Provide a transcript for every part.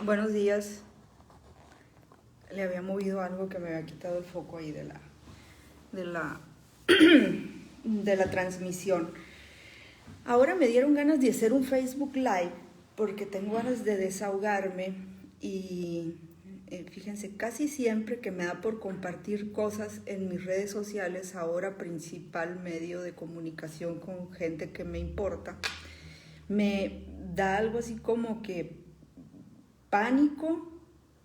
Buenos días. Le había movido algo que me había quitado el foco ahí de la, de la transmisión. Ahora me dieron ganas de hacer un Facebook Live porque tengo ganas de desahogarme y fíjense, casi siempre que me da por compartir cosas en mis redes sociales, ahora principal medio de comunicación con gente que me importa, me da algo así como que pánico.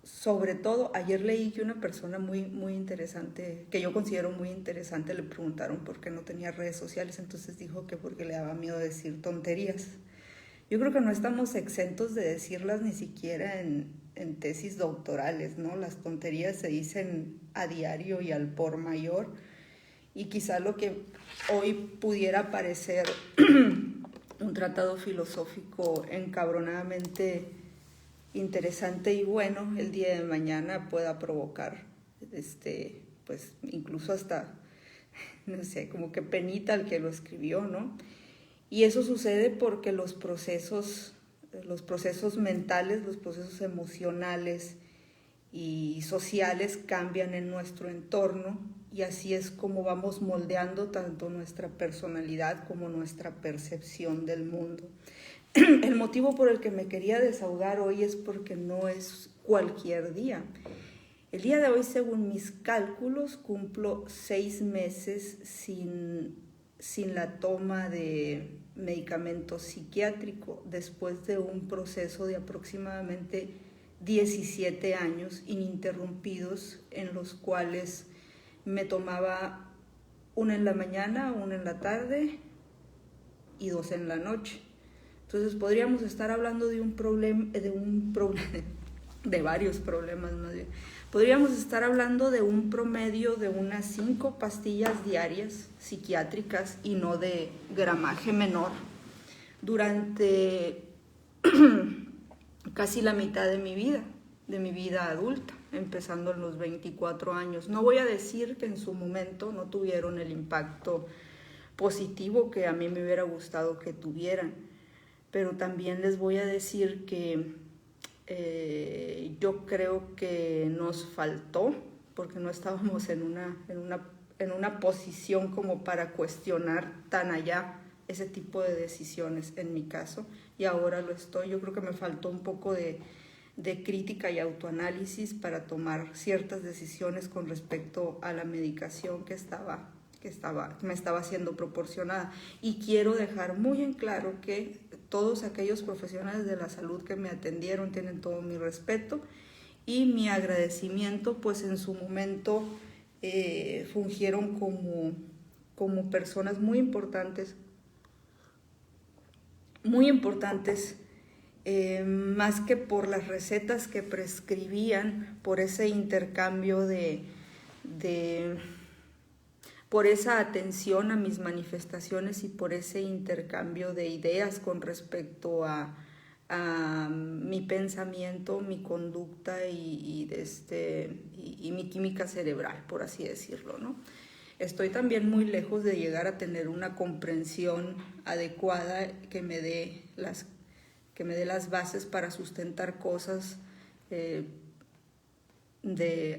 Sobre todo, ayer leí que una persona muy interesante, que yo considero muy interesante, le preguntaron por qué no tenía redes sociales, entonces dijo que porque le daba miedo decir tonterías. Yo creo que no estamos exentos de decirlas ni siquiera en tesis doctorales, ¿no? Las tonterías se dicen a diario y al por mayor, y quizá lo que hoy pudiera parecer un tratado filosófico encabronadamente interesante y bueno, el día de mañana pueda provocar, pues incluso hasta, no sé, como que penita al que lo escribió, ¿no? Y eso sucede porque los procesos mentales, los procesos emocionales y sociales cambian en nuestro entorno y así es como vamos moldeando tanto nuestra personalidad como nuestra percepción del mundo. El motivo por el que me quería desahogar hoy es porque no es cualquier día. El día de hoy, según mis cálculos, cumplo 6 meses sin la toma de medicamento psiquiátrico después de un proceso de aproximadamente 17 años ininterrumpidos en los cuales me tomaba una en la mañana, una en la tarde y 2 en la noche. Entonces podríamos estar hablando de de varios problemas, ¿no? Podríamos estar hablando de un promedio de unas 5 pastillas diarias psiquiátricas y no de gramaje menor durante casi la mitad de mi vida adulta, empezando en los 24 años. No voy a decir que en su momento no tuvieron el impacto positivo que a mí me hubiera gustado que tuvieran, pero también les voy a decir que yo creo que nos faltó, porque no estábamos en una posición como para cuestionar tan allá ese tipo de decisiones en mi caso, y ahora lo estoy. Yo creo que me faltó un poco de crítica y autoanálisis para tomar ciertas decisiones con respecto a la medicación que me estaba siendo proporcionada. Y quiero dejar muy en claro que todos aquellos profesionales de la salud que me atendieron tienen todo mi respeto y mi agradecimiento, pues en su momento fungieron como personas muy importantes, más que por las recetas que prescribían, por ese intercambio por esa atención a mis manifestaciones y por ese intercambio de ideas con respecto a mi pensamiento, mi conducta y mi química cerebral, por así decirlo, ¿no? Estoy también muy lejos de llegar a tener una comprensión adecuada que me dé las bases para sustentar cosas,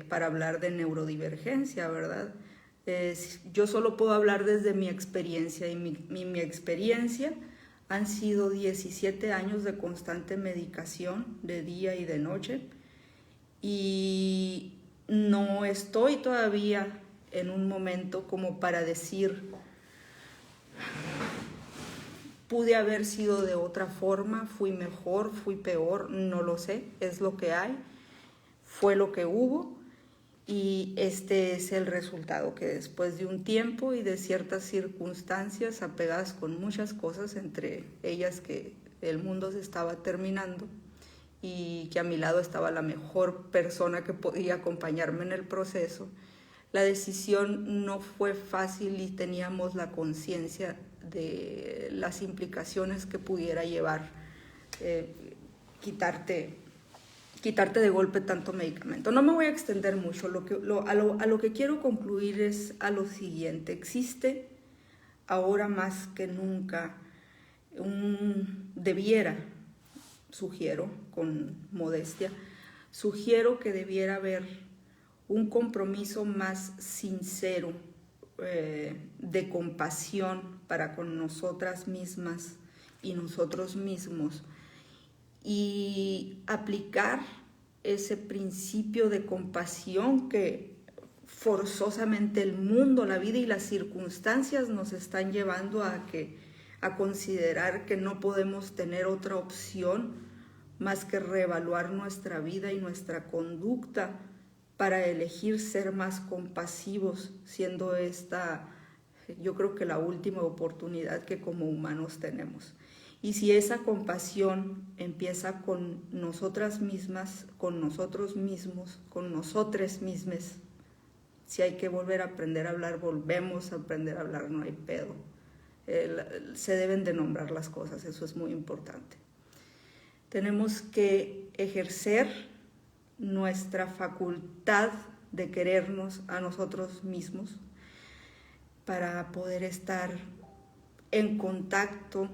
para hablar de neurodivergencia, ¿verdad? Yo solo puedo hablar desde mi experiencia y mi experiencia han sido 17 años de constante medicación de día y de noche y no estoy todavía en un momento como para decir pude haber sido de otra forma, fui mejor, fui peor, no lo sé, es lo que hay, fue lo que hubo. Y este es el resultado, que después de un tiempo y de ciertas circunstancias apegadas con muchas cosas, entre ellas que el mundo se estaba terminando y que a mi lado estaba la mejor persona que podía acompañarme en el proceso, la decisión no fue fácil y teníamos la conciencia de las implicaciones que pudiera llevar quitarte de golpe tanto medicamento. No me voy a extender mucho, a lo que quiero concluir es a lo siguiente: existe ahora más que nunca debiera sugiero con modestia, sugiero que debiera haber un compromiso más sincero, de compasión para con nosotras mismas y nosotros mismos, y aplicar ese principio de compasión que forzosamente el mundo, la vida y las circunstancias nos están llevando a considerar que no podemos tener otra opción más que reevaluar nuestra vida y nuestra conducta para elegir ser más compasivos, siendo esta, yo creo que la última oportunidad que como humanos tenemos. Y si esa compasión empieza con nosotras mismas, con nosotros mismos, con nosotres mismes, si hay que volver a aprender a hablar, volvemos a aprender a hablar, no hay pedo. Se deben de nombrar las cosas, eso es muy importante. Tenemos que ejercer nuestra facultad de querernos a nosotros mismos para poder estar en contacto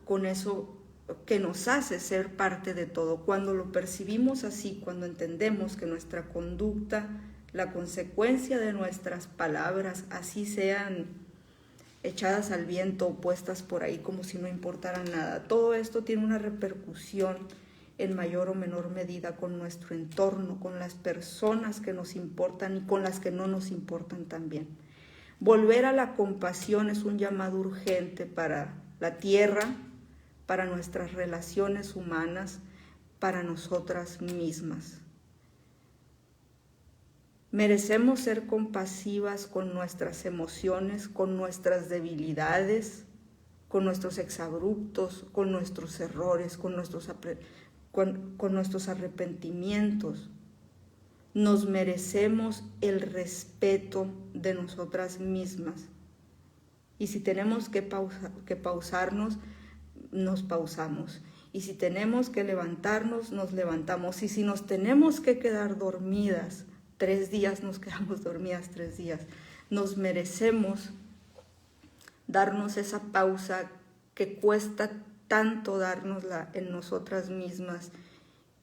con eso que nos hace ser parte de todo. Cuando lo percibimos así, cuando entendemos que nuestra conducta, la consecuencia de nuestras palabras, así sean echadas al viento o puestas por ahí como si no importara nada, todo esto tiene una repercusión en mayor o menor medida con nuestro entorno, con las personas que nos importan y con las que no nos importan también. Volver a la compasión es un llamado urgente para la tierra, para nuestras relaciones humanas, para nosotras mismas. Merecemos ser compasivas con nuestras emociones, con nuestras debilidades, con nuestros exabruptos, con nuestros errores, con nuestros arrepentimientos. Nos merecemos el respeto de nosotras mismas. Y si tenemos que pausarnos, nos pausamos. Y si tenemos que levantarnos, nos levantamos. Y si nos tenemos que quedar dormidas 3 días, nos quedamos dormidas 3 días. Nos merecemos darnos esa pausa que cuesta tanto dárnosla en nosotras mismas,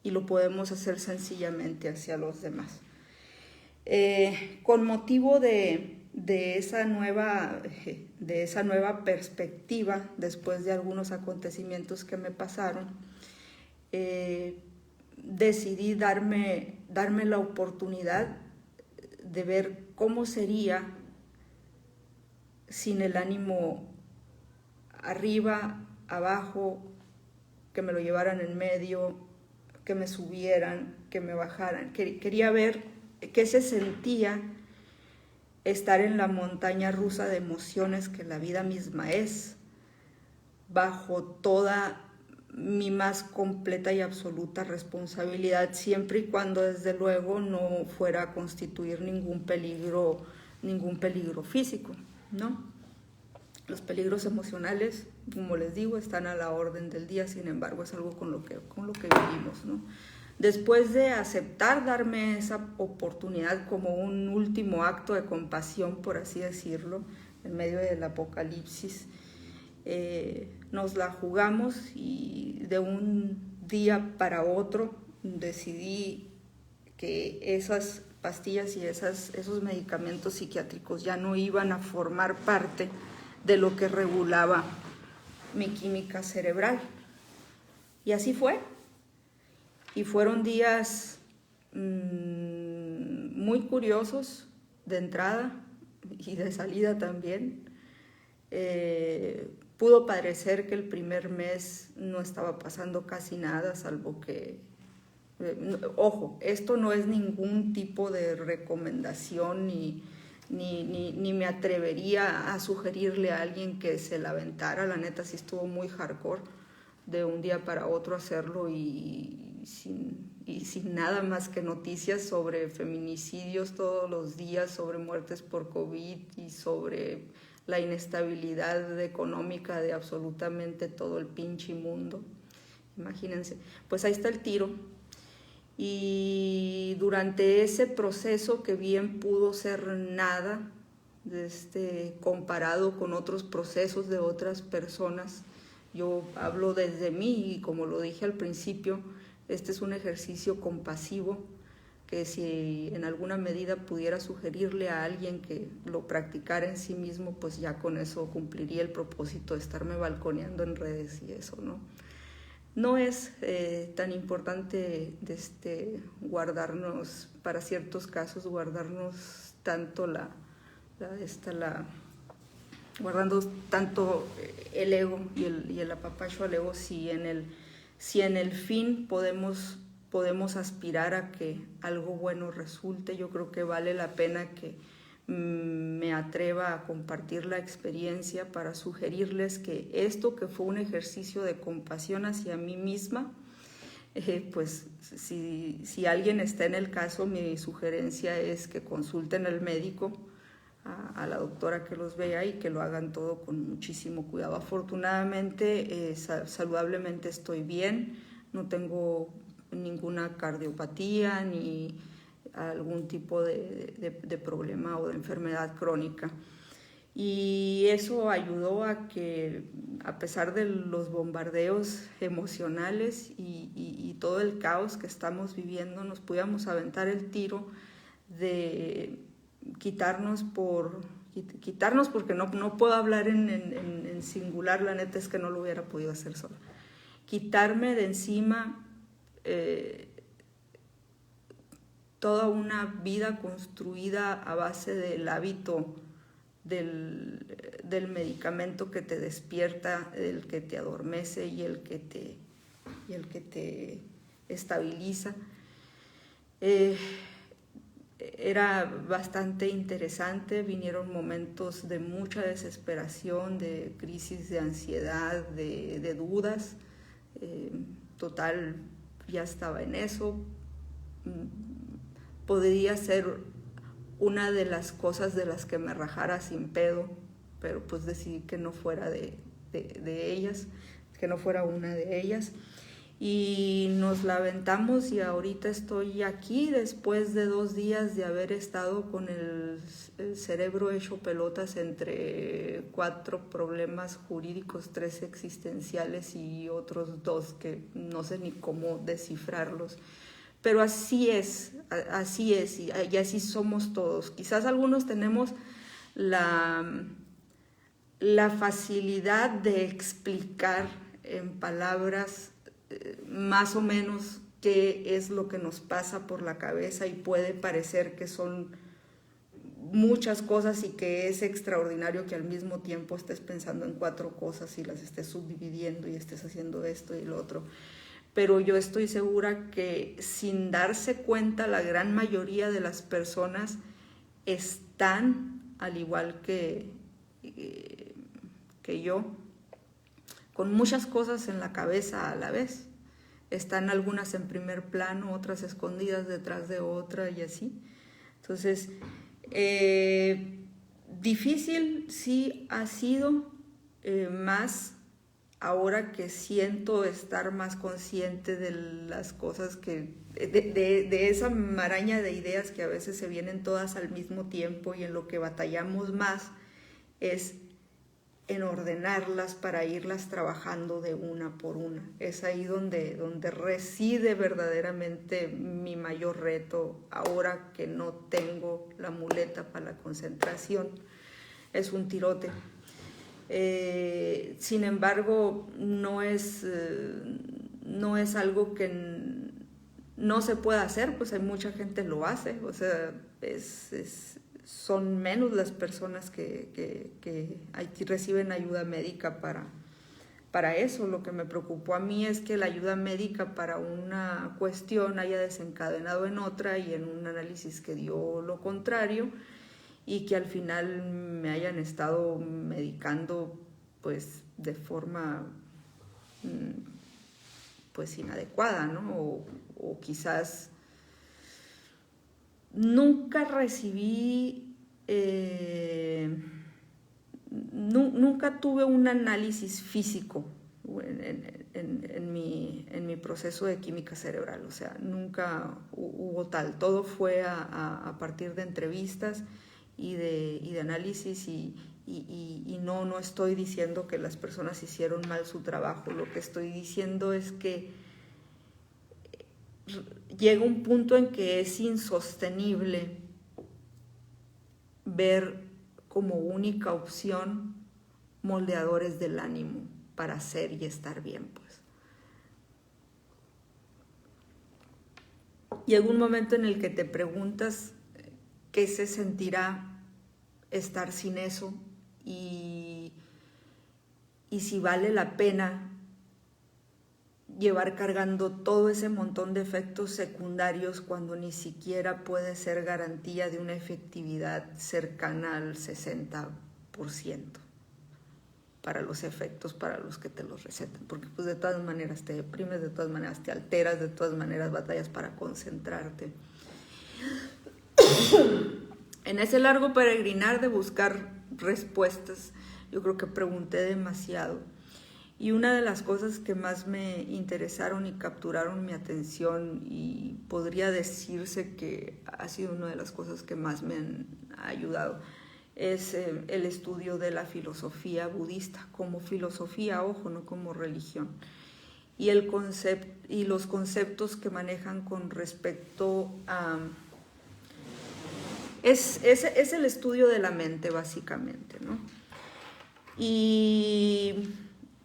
y lo podemos hacer sencillamente hacia los demás. Con motivo de esa nueva perspectiva, después de algunos acontecimientos que me pasaron, decidí darme la oportunidad de ver cómo sería sin el ánimo arriba, abajo, que me lo llevaran en medio, que me subieran, que me bajaran. Quería ver qué se sentía estar en la montaña rusa de emociones que la vida misma es, bajo toda mi más completa y absoluta responsabilidad, siempre y cuando desde luego no fuera a constituir ningún peligro físico, ¿no? Los peligros emocionales, como les digo, están a la orden del día, sin embargo es algo con lo que vivimos, ¿no? Después de aceptar darme esa oportunidad como un último acto de compasión, por así decirlo, en medio del apocalipsis, nos la jugamos y de un día para otro decidí que esas pastillas y esos medicamentos psiquiátricos ya no iban a formar parte de lo que regulaba mi química cerebral. Y así fue. Y fueron días muy curiosos de entrada y de salida también. Pudo parecer que el primer mes no estaba pasando casi nada, salvo que... ojo, esto no es ningún tipo de recomendación ni me atrevería a sugerirle a alguien que se la aventara. La neta sí estuvo muy hardcore de un día para otro hacerlo y sin nada más que noticias sobre feminicidios todos los días, sobre muertes por COVID y sobre la inestabilidad económica de absolutamente todo el pinche mundo. Imagínense, pues ahí está el tiro. Y durante ese proceso, que bien pudo ser nada comparado con otros procesos de otras personas, Yo hablo desde mí y como lo dije al principio, este es un ejercicio compasivo que si en alguna medida pudiera sugerirle a alguien que lo practicara en sí mismo, pues ya con eso cumpliría el propósito de estarme balconeando en redes y eso, ¿no? No es tan importante guardarnos, para ciertos casos, guardarnos tanto guardando tanto el ego y el apapacho al ego, si en el fin podemos aspirar a que algo bueno resulte. Yo creo que vale la pena que me atreva a compartir la experiencia para sugerirles que esto, que fue un ejercicio de compasión hacia mí misma, pues si alguien está en el caso, mi sugerencia es que consulten al médico, a la doctora que los vea, y que lo hagan todo con muchísimo cuidado. Afortunadamente, saludablemente estoy bien, no tengo ninguna cardiopatía ni algún tipo de problema o de enfermedad crónica. Y eso ayudó a que, a pesar de los bombardeos emocionales y todo el caos que estamos viviendo, nos pudiéramos aventar el tiro de quitarnos porque no puedo hablar en singular, la neta es que no lo hubiera podido hacer sola. Quitarme de encima toda una vida construida a base del hábito del medicamento que te despierta, el que te adormece y el que te estabiliza. Era bastante interesante, vinieron momentos de mucha desesperación, de crisis de ansiedad, de dudas. Total, ya estaba en eso. Podría ser una de las cosas de las que me rajara sin pedo, pero pues decidí que no fuera de ellas, que no fuera una de ellas. Y nos la aventamos y ahorita estoy aquí después de 2 días de haber estado con el cerebro hecho pelotas entre 4 problemas jurídicos, 3 existenciales y otros 2 que no sé ni cómo descifrarlos. Pero así es y así somos todos. Quizás algunos tenemos la facilidad de explicar en palabras más o menos qué es lo que nos pasa por la cabeza, y puede parecer que son muchas cosas y que es extraordinario que al mismo tiempo estés pensando en 4 cosas y las estés subdividiendo y estés haciendo esto y lo otro. Pero yo estoy segura que sin darse cuenta la gran mayoría de las personas están, al igual que yo, con muchas cosas en la cabeza a la vez. Están algunas en primer plano, otras escondidas detrás de otra y así. Entonces, difícil sí ha sido, más ahora que siento estar más consciente de las cosas de esa maraña de ideas que a veces se vienen todas al mismo tiempo, y en lo que batallamos más es en ordenarlas para irlas trabajando de una por una. Es ahí donde reside verdaderamente mi mayor reto, ahora que no tengo la muleta para la concentración. Es un tirote. Sin embargo, no es algo que no se pueda hacer, pues hay mucha gente que lo hace. O sea, son menos las personas que reciben ayuda médica para eso. Lo que me preocupó a mí es que la ayuda médica para una cuestión haya desencadenado en otra, y en un análisis que dio lo contrario, y que al final me hayan estado medicando pues de forma pues inadecuada, ¿no? O quizás nunca recibí, nunca tuve un análisis físico en mi proceso de química cerebral. O sea, nunca hubo tal. Todo fue a partir de entrevistas y de análisis y no estoy diciendo que las personas hicieron mal su trabajo. Lo que estoy diciendo es que llega un punto en que es insostenible ver como única opción moldeadores del ánimo para ser y estar bien, pues. Llega un momento en el que te preguntas qué se sentirá estar sin eso y si vale la pena llevar cargando todo ese montón de efectos secundarios cuando ni siquiera puede ser garantía de una efectividad cercana al 60% para los efectos para los que te los recetan, porque pues de todas maneras te deprimes, de todas maneras te alteras, de todas maneras batallas para concentrarte. En ese largo peregrinar de buscar respuestas, yo creo que pregunté demasiado. Y una de las cosas que más me interesaron y capturaron mi atención, y podría decirse que ha sido una de las cosas que más me han ayudado, es el estudio de la filosofía budista, como filosofía, ojo, no como religión. Y los conceptos que manejan con respecto a... Es el estudio de la mente, básicamente, ¿no? Y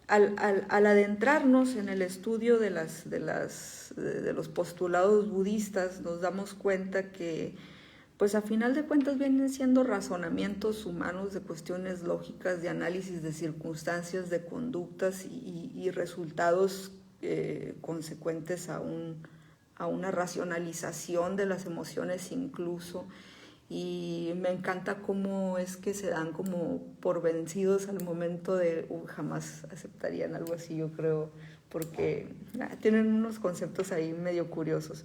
al adentrarnos en el estudio de los postulados budistas, nos damos cuenta que, pues a final de cuentas, vienen siendo razonamientos humanos de cuestiones lógicas, de análisis de circunstancias, de conductas y resultados consecuentes a una racionalización de las emociones incluso. Y me encanta cómo es que se dan como por vencidos al momento de jamás aceptarían algo así, yo creo, porque tienen unos conceptos ahí medio curiosos.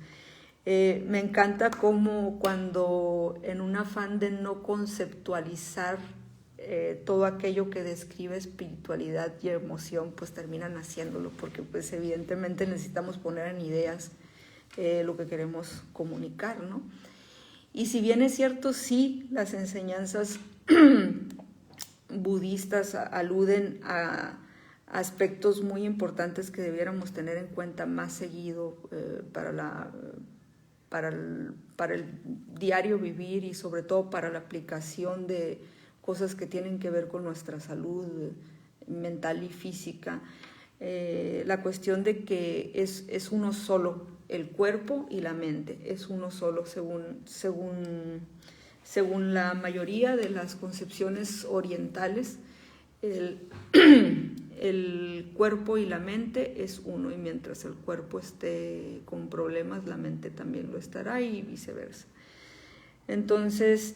Me encanta cómo cuando en un afán de no conceptualizar todo aquello que describe espiritualidad y emoción, pues terminan haciéndolo, porque pues evidentemente necesitamos poner en ideas lo que queremos comunicar, ¿no? Y si bien es cierto, sí, las enseñanzas budistas aluden a aspectos muy importantes que debiéramos tener en cuenta más seguido para el diario vivir y sobre todo para la aplicación de cosas que tienen que ver con nuestra salud mental y física. La cuestión de que es uno solo, el cuerpo y la mente, es uno solo según la mayoría de las concepciones orientales. El cuerpo y la mente es uno, y mientras el cuerpo esté con problemas, la mente también lo estará y viceversa. Entonces,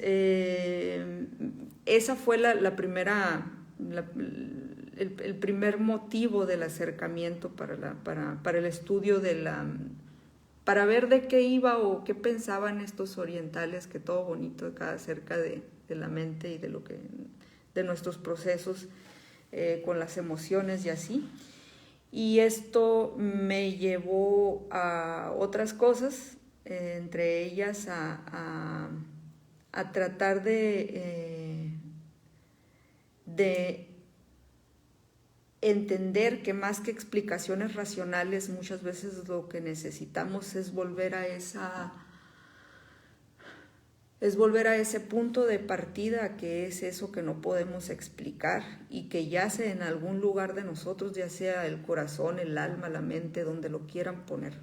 esa fue el primer motivo del acercamiento para el estudio para ver de qué iba o qué pensaban estos orientales, que todo bonito acerca de la mente y de nuestros procesos con las emociones y así. Y esto me llevó a otras cosas, entre ellas a tratar de entender que más que explicaciones racionales, muchas veces lo que necesitamos es volver a ese punto de partida, que es eso que no podemos explicar y que yace en algún lugar de nosotros, ya sea el corazón, el alma, la mente, donde lo quieran poner.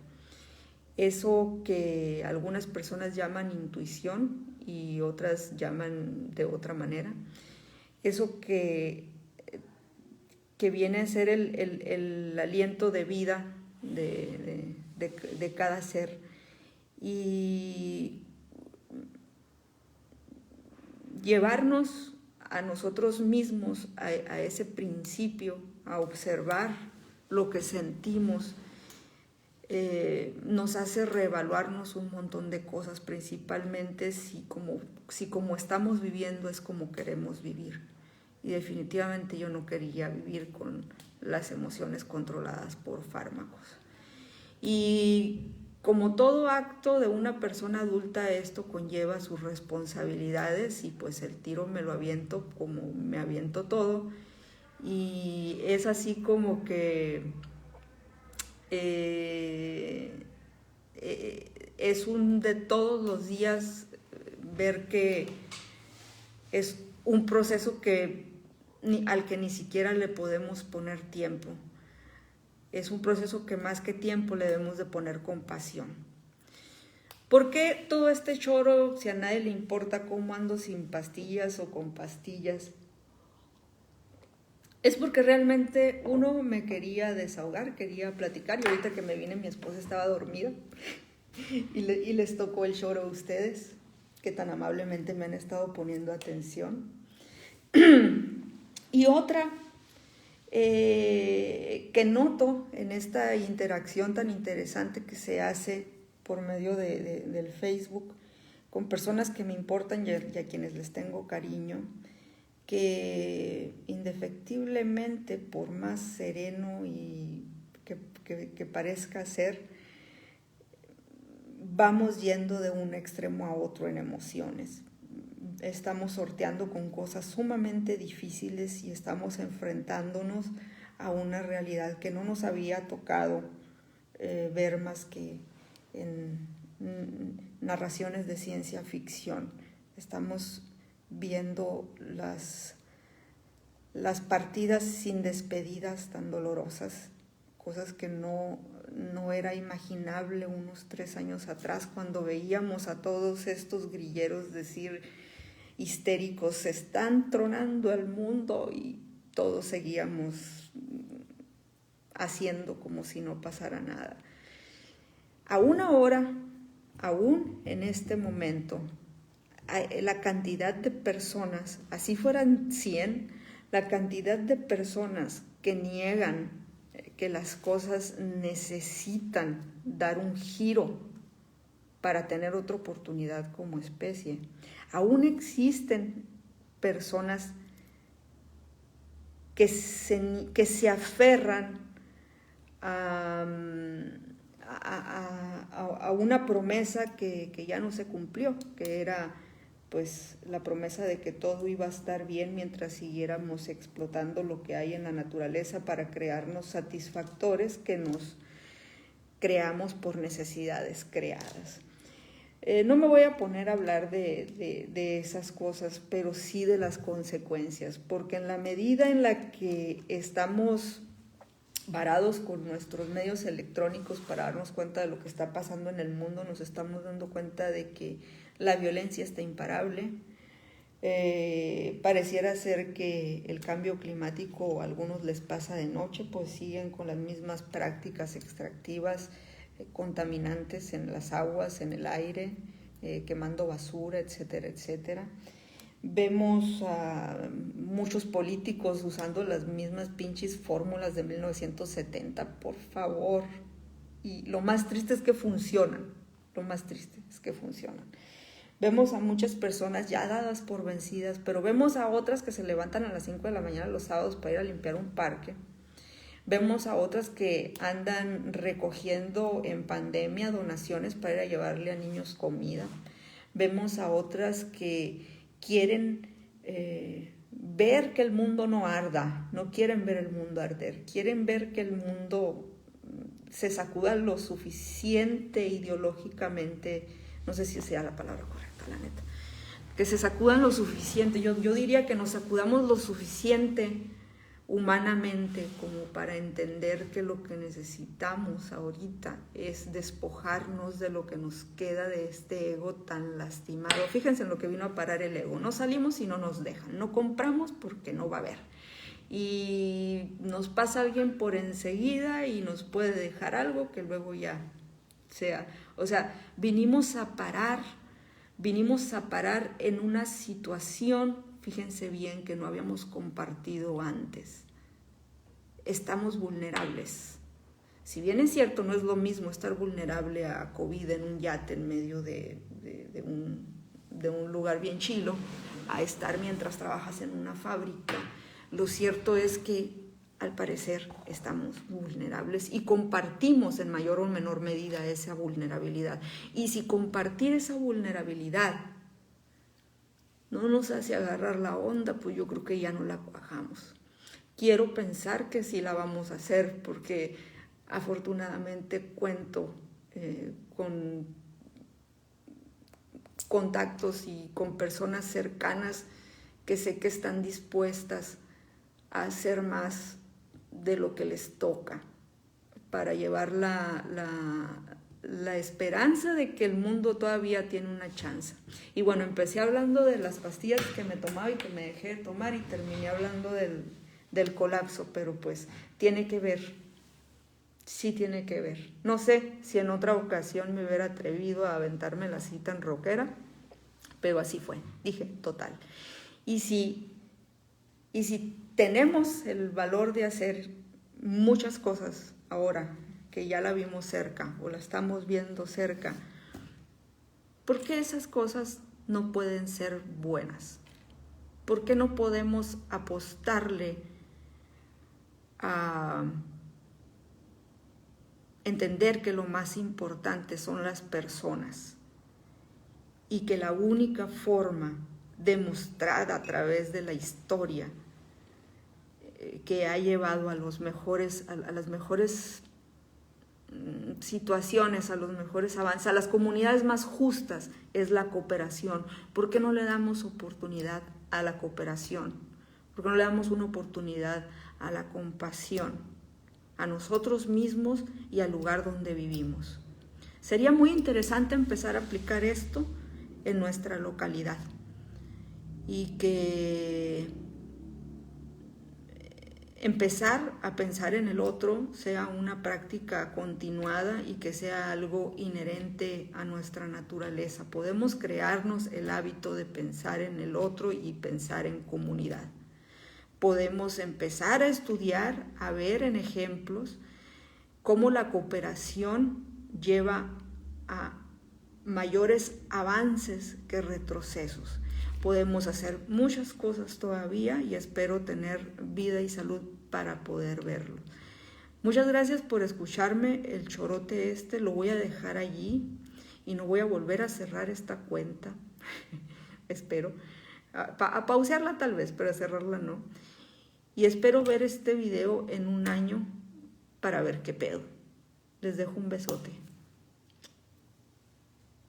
Eso que algunas personas llaman intuición y otras llaman de otra manera. Eso que viene a ser el aliento de vida de cada ser. Y llevarnos a nosotros mismos a ese principio, a observar lo que sentimos, nos hace reevaluarnos un montón de cosas, principalmente si como estamos viviendo es como queremos vivir. Y definitivamente yo no quería vivir con las emociones controladas por fármacos. Y como todo acto de una persona adulta, esto conlleva sus responsabilidades y pues el tiro me lo aviento como me aviento todo. Y es así como que es un de todos los días ver que es un proceso al que ni siquiera le podemos poner tiempo. Es un proceso que más que tiempo le debemos de poner compasión. ¿Por qué todo este choro si a nadie le importa cómo ando sin pastillas o con pastillas? Es porque realmente uno me quería desahogar, quería platicar, y ahorita que me vine mi esposa estaba dormida y les tocó el choro a ustedes, que tan amablemente me han estado poniendo atención. Y otra que noto en esta interacción tan interesante que se hace por medio del Facebook con personas que me importan y a quienes les tengo cariño, que indefectiblemente, por más sereno y que parezca ser, vamos yendo de un extremo a otro en emociones. Estamos sorteando con cosas sumamente difíciles y estamos enfrentándonos a una realidad que no nos había tocado ver más que en narraciones de ciencia ficción. Estamos viendo las partidas sin despedidas tan dolorosas, cosas que no era imaginable unos 3 años atrás, cuando veíamos a todos estos grilleros decir histéricos, se están tronando el mundo, y todos seguíamos haciendo como si no pasara nada. Aún ahora, aún en este momento, la cantidad de personas, así fueran 100, la cantidad de personas que niegan que las cosas necesitan dar un giro para tener otra oportunidad como especie. Aún existen personas que se aferran a una promesa que ya no se cumplió, que era pues la promesa de que todo iba a estar bien mientras siguiéramos explotando lo que hay en la naturaleza para crearnos satisfactores que nos creamos por necesidades creadas. No me voy a poner a hablar de esas cosas, pero sí de las consecuencias, porque en la medida en la que estamos varados con nuestros medios electrónicos para darnos cuenta de lo que está pasando en el mundo, nos estamos dando cuenta de que la violencia está imparable. Pareciera ser que el cambio climático a algunos les pasa de noche, pues siguen con las mismas prácticas extractivas, contaminantes en las aguas, en el aire, quemando basura, etcétera, etcétera. Vemos a muchos políticos usando las mismas pinches fórmulas de 1970, por favor. Y lo más triste es que funcionan, Vemos a muchas personas ya dadas por vencidas, pero vemos a otras que se levantan a las 5 de la mañana los sábados para ir a limpiar un parque. Vemos a otras que andan recogiendo en pandemia donaciones para ir a llevarle a niños comida. Vemos a otras que quieren ver que el mundo no arda, no quieren ver el mundo arder, quieren ver que el mundo se sacuda lo suficiente ideológicamente, no sé si sea la palabra correcta, la neta, que se sacudan lo suficiente, yo diría que nos sacudamos lo suficiente humanamente como para entender que lo que necesitamos ahorita es despojarnos de lo que nos queda de este ego tan lastimado. Fíjense en lo que vino a parar el ego. No salimos y no nos dejan, no compramos porque no va a haber. Y nos pasa alguien por enseguida y nos puede dejar algo que luego ya sea. O sea, vinimos a parar en una situación, fíjense bien, que no habíamos compartido antes. Estamos vulnerables. Si bien es cierto, no es lo mismo estar vulnerable a COVID en un yate en medio de un lugar bien chilo, a estar mientras trabajas en una fábrica. Lo cierto es que al parecer estamos vulnerables y compartimos en mayor o menor medida esa vulnerabilidad. Y si compartir esa vulnerabilidad no nos hace agarrar la onda, pues yo creo que ya no la cuajamos. Quiero pensar que sí la vamos a hacer, porque afortunadamente cuento con contactos y con personas cercanas que sé que están dispuestas a hacer más de lo que les toca para llevar la esperanza de que el mundo todavía tiene una chance. Y bueno, empecé hablando de las pastillas que me tomaba y que me dejé de tomar, y terminé hablando del colapso, pero pues tiene que ver, sí tiene que ver. No sé si en otra ocasión me hubiera atrevido a aventarme la así tan rockera, pero así fue, dije, total. Y si tenemos el valor de hacer muchas cosas ahora que ya la vimos cerca o la estamos viendo cerca, ¿por qué esas cosas no pueden ser buenas? ¿Por qué no podemos apostarle a entender que lo más importante son las personas y que la única forma demostrada a través de la historia que ha llevado a las mejores situaciones, a los mejores avances, a las comunidades más justas, es la cooperación? ¿Por qué no le damos oportunidad a la cooperación? ¿Por qué no le damos una oportunidad a la compasión, a nosotros mismos y al lugar donde vivimos? Sería muy interesante empezar a aplicar esto en nuestra localidad, y que empezar a pensar en el otro sea una práctica continuada y que sea algo inherente a nuestra naturaleza. Podemos crearnos el hábito de pensar en el otro y pensar en comunidad. Podemos empezar a estudiar, a ver en ejemplos cómo la cooperación lleva a mayores avances que retrocesos. Podemos hacer muchas cosas todavía y espero tener vida y salud para poder verlo. Muchas gracias por escucharme. El chorote lo voy a dejar allí y no voy a volver a cerrar esta cuenta. Espero. A pausearla tal vez, pero a cerrarla no. Y espero ver este video en un año para ver qué pedo. Les dejo un besote.